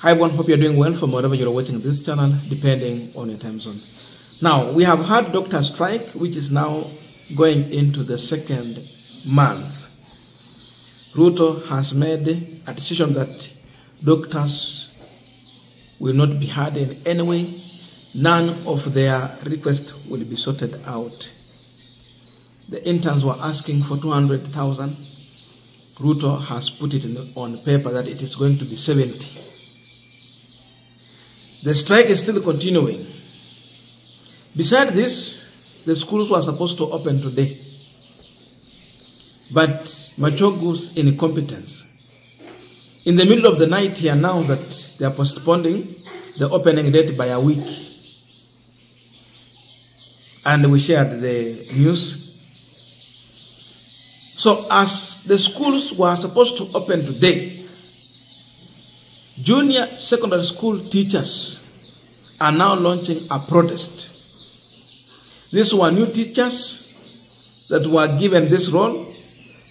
Hi everyone, hope you're doing well from wherever you're watching this channel, depending on your time zone. Now, we have had doctor strike, which is now going into the second month. Ruto has made a decision that doctors will not be heard in any way. None of their requests will be sorted out. The interns were asking for 200,000. Ruto has put it on paper that it is going to be 70. The strike is still continuing. Besides this, the schools were supposed to open today. But Machogu's incompetence. In the middle of the night, he announced that they are postponing the opening date by a week. And we shared the news. So as the schools were supposed to open today, junior secondary school teachers are now launching a protest. These were new teachers that were given this role,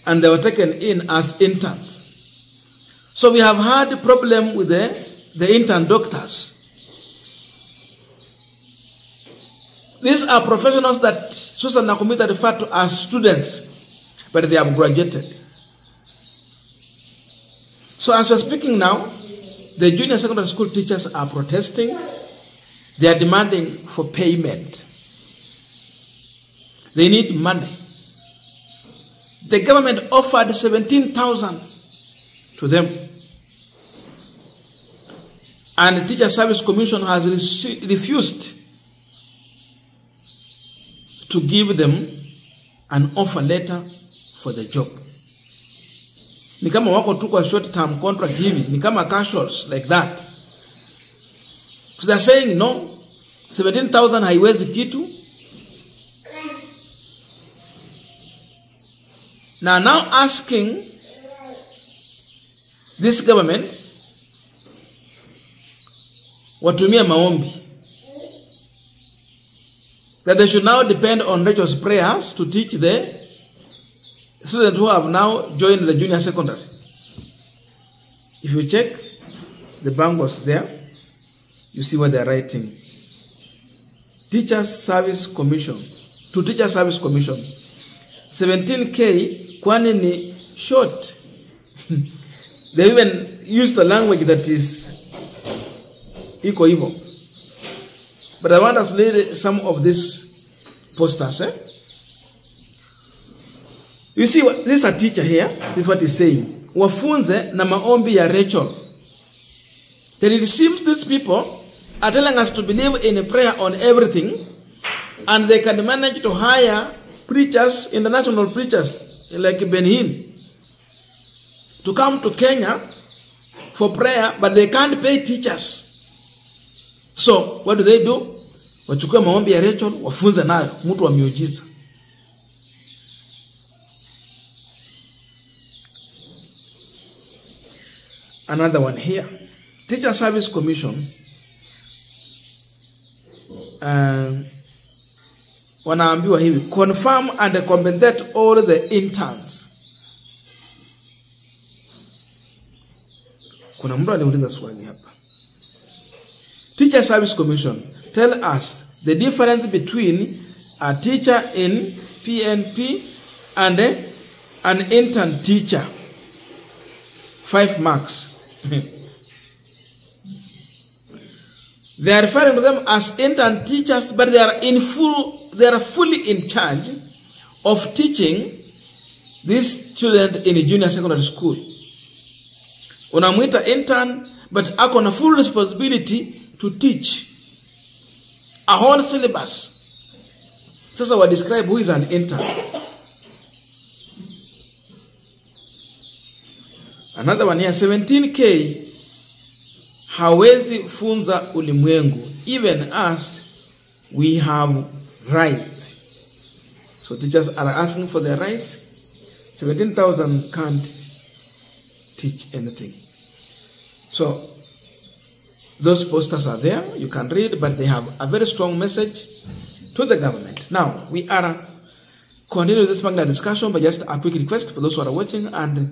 and they were taken in as interns. So we have had a problem with the intern doctors. These are professionals that Susan Nakumita referred to as students, but they have graduated. So as we're speaking now, the junior secondary school teachers are protesting. They are demanding for payment. They need money. The government offered 17,000 to them. And the Teacher Service Commission has refused to give them an offer letter for the job. Ni kama wako tu kwa short term contract hivi, ni kama casuals like that. So they're saying no, 17,000 haiwezi kitu. Now asking this government watumie maombi, that they should now depend on Rachel's prayers to teach the students who have now joined the junior secondary. If you check the bangles there, you see what they are writing. Teachers Service Commission. To Teacher Service Commission. 17K, kwani ni short. They even use the language that is iko hivyo. But I want us to read some of these posters. You see, this is a teacher here. This is what he's saying. Wafunze na maombi ya Rachel. Then it seems these people are telling us to believe in prayer on everything, and they can manage to hire preachers, international preachers, like Benhin, to come to Kenya for prayer, but they can't pay teachers. So, what do? Wachukue maombi ya Rachel, wafunze nayo, mtu wa miujiza. Another one here. Teacher Service Commission. Wanaambiwa hivi, confirm and compensate all the interns. Kuna mtu aliuliza swali hapa. Teacher Service Commission, tell us the difference between a teacher in PNP and an intern teacher. 5 marks. They are referring to them as intern teachers, but they are fully in charge of teaching these children in a junior secondary school. Unamuita intern, but ako na full responsibility to teach a whole syllabus. Sasa we describe who is an intern. Another one here, 17K hawezi funza ulimwengu, even us, we have rights. So teachers are asking for their rights. 17,000 can't teach anything. So those posters are there, you can read, but they have a very strong message to the government. Now, we are continuing this Magna discussion, but just a quick request for those who are watching, and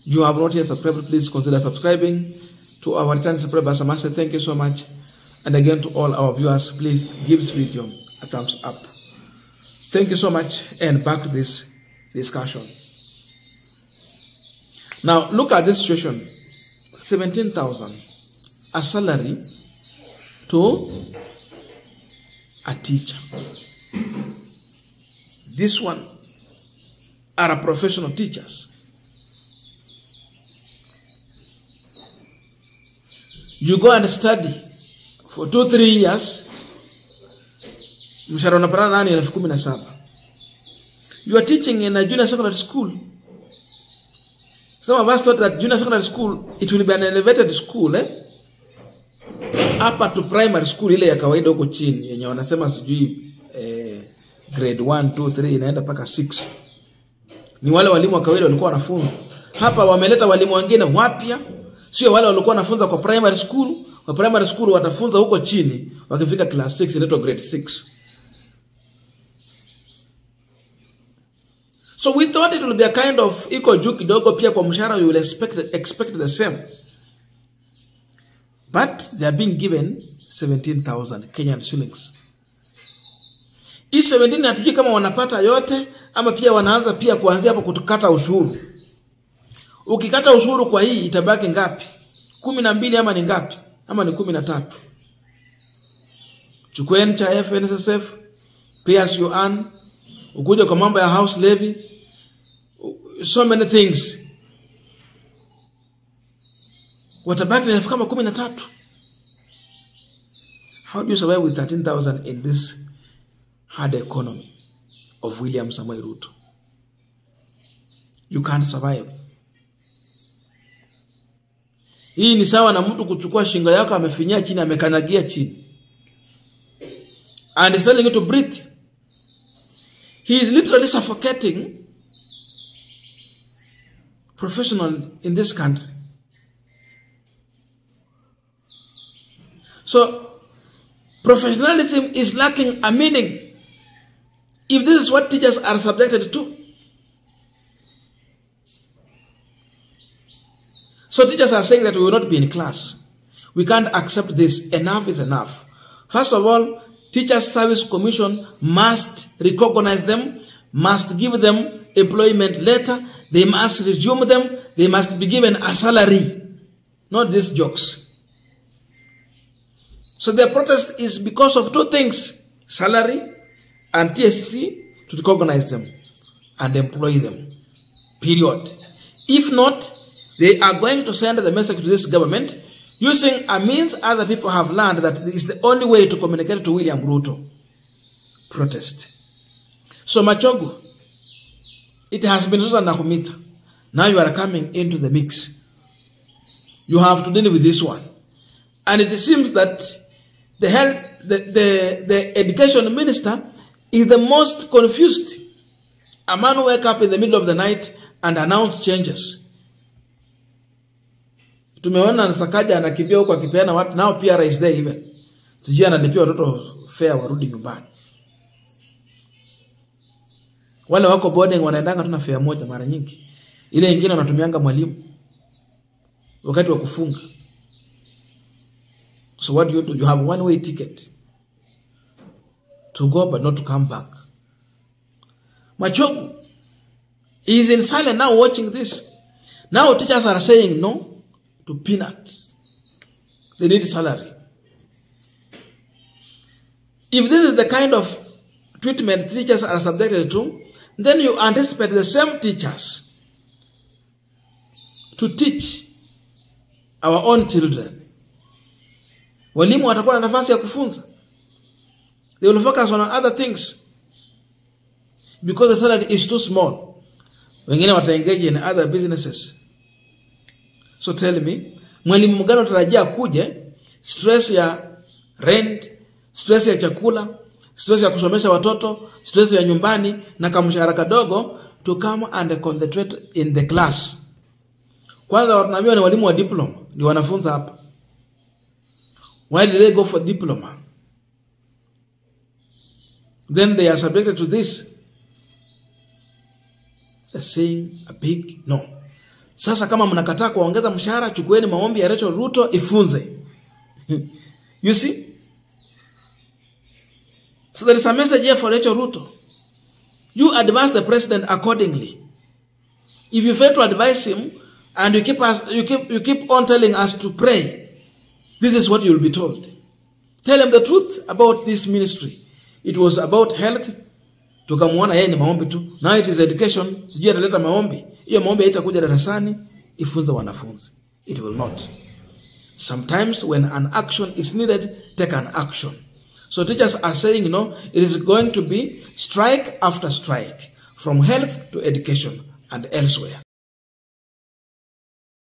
you have not yet subscribed, please consider subscribing To our returning subscribers, I must say thank you so much. And again to all our viewers, please give this video a thumbs up. Thank you so much, and back to this discussion. Now look at this situation. 17,000 a salary to a teacher. This one are professional teachers. You go and study for 2-3 years. Mshahara unapata nani 17,000. You are teaching in a junior secondary school. Some of us thought that junior secondary school, it will be an elevated school, Upper to primary school ile ya kawaida huko chini yenye wanasema sijui grade 1, 2, 3 inaenda paka 6. Ni wale walimu wa kawaida walikuwa wanafunza. Hapa wameleta walimu wengine wapya, sio wale walikuwa wanafunza kwa primary school. Kwa primary school watafunza huko chini, wakifika class 6 inaitwa grade 6. So we thought it will be a kind of iko juu kidogo pia kwa mshahara, you will expect the same. But they are being given 17,000 Kenyan shillings. Hii 17 hatujui kama wanapata yote ama pia wanaanza pia kuanzia hapo kutukata ushuru. Ukikata ushuru kwa hii itabaki ngapi? 12 ama ni ngapi? Ama ni 13. Chukua NHIF, NSSF, pay as you earn, ukuje kwa mambo ya house levy, so many things. Watabaki na kama 13. How do you survive with 13,000 in this hard economy of William Samoei Ruto? You can't survive. Hii ni sawa na mtu kuchukua shingo yako amefinyia chini, amekanyagia chini, and is telling you to breathe. He is literally suffocating professional in this country. So professionalism is lacking a meaning if this is what teachers are subjected to. So teachers are saying that we will not be in class. We can't accept this. Enough is enough. First of all, Teachers Service Commission must recognize them, must give them employment letter, they must resume them, they must be given a salary. Not these jokes. So their protest is because of 2 things: salary and TSC, to recognize them and employ them. Period. If not, they are going to send the message to this government using a means other people have learned that is the only way to communicate to William Ruto. Protest. So Machogu, it has been Susan Nakumita. Now you are coming into the mix. You have to deal with this one. And it seems that the education minister is the most confused. A man who wake up in the middle of the night and announce changes. Tumeona Sakaja anakimbia huko akipeana watu, nao pia rais there even. Sijui analipia watoto fare warudi nyumbani. Wale wako boarding wanaendanga tu na fare moja mara nyingi. Ile nyingine wanatumianga mwalimu wakati wa kufunga. So what do? You have one-way ticket to go but not to come back. Machogu is in silence now watching this. Now teachers are saying no to peanuts. They need salary. If this is the kind of treatment teachers are subjected to, then you anticipate the same teachers to teach our own children. Walimu watakuwa na nafasi ya kufunza. They will focus on other things because the salary is too small. Wengine wataengage in other businesses. So tell me, mwalimu mgani unatarajia kuje, stress ya rent, stress ya chakula, stress ya kusomesha watoto, stress ya nyumbani na kamshahara kadogo to come and concentrate in the class? Kwanza tunaambiwa ni walimu wa diploma ndio wanafunza hapa. Why did they go for diploma? Then they are subjected to this. They're saying a big no. Sasa kama mnakataa kuongeza mshahara, chukueni maombi ya Rachel Ruto ifunze. You see? So there is a message here for Rachel Ruto. You advise the president accordingly. If you fail to advise him and you keep on telling us to pray, this is what you will be told. Tell him the truth about this ministry. It was about health. Tukamwona yeye ni maombi tu. Now it is education. Sijui ataleta maombi. Hiyo maombi haitakuja darasani ifunze wanafunzi. It will not. Sometimes when an action is needed, take an action. So teachers are saying, it is going to be strike after strike, from health to education and elsewhere.